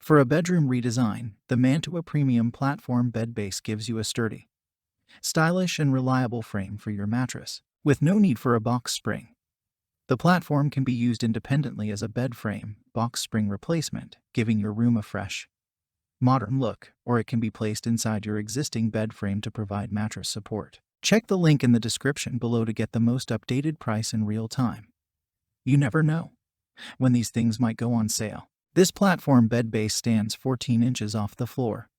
For a bedroom redesign, the Mantua Premium Platform Bed Base gives you a sturdy, stylish, and reliable frame for your mattress, with no need for a box spring. The platform can be used independently as a bed frame, box spring replacement, giving your room a fresh, modern look, or it can be placed inside your existing bed frame to provide mattress support. Check the link in the description below to get the most updated price in real time. You never know when these things might go on sale. This platform bed base stands 14 inches off the floor,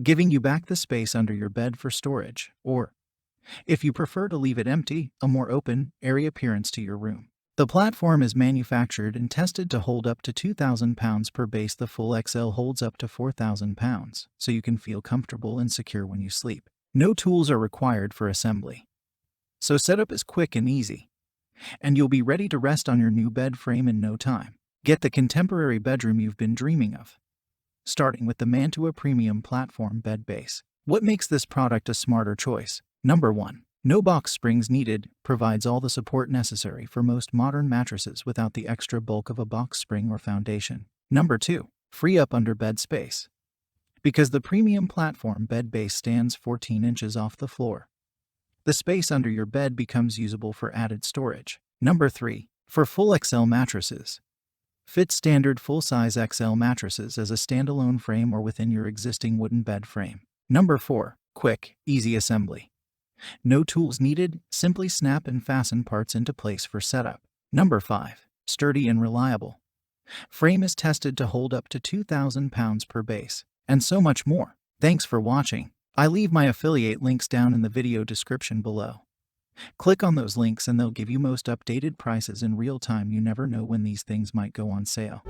giving you back the space under your bed for storage, or, if you prefer to leave it empty, a more open, airy appearance to your room. The platform is manufactured and tested to hold up to 2,000 pounds per base. The full XL holds up to 4,000 pounds, so you can feel comfortable and secure when you sleep. No tools are required for assembly, so setup is quick and easy, and you'll be ready to rest on your new bed frame in no time. Get the contemporary bedroom you've been dreaming of, starting with the Mantua Premium Platform Bed Base. What makes this product a smarter choice? Number 1. No box springs needed, provides all the support necessary for most modern mattresses without the extra bulk of a box spring or foundation. Number 2. Free up under bed space. Because the Premium Platform Bed Base stands 14 inches off the floor, the space under your bed becomes usable for added storage. Number 3. For full XL mattresses. Fit standard full-size XL mattresses as a standalone frame or within your existing wooden bed frame. Number 4. Quick, easy assembly. No tools needed, simply snap and fasten parts into place for setup. Number 5. Sturdy and reliable. Frame is tested to hold up to 2,000 pounds per base, and so much more. Thanks for watching. I leave my affiliate links down in the video description below. Click on those links and they'll give you most updated prices in real time. You never know when these things might go on sale.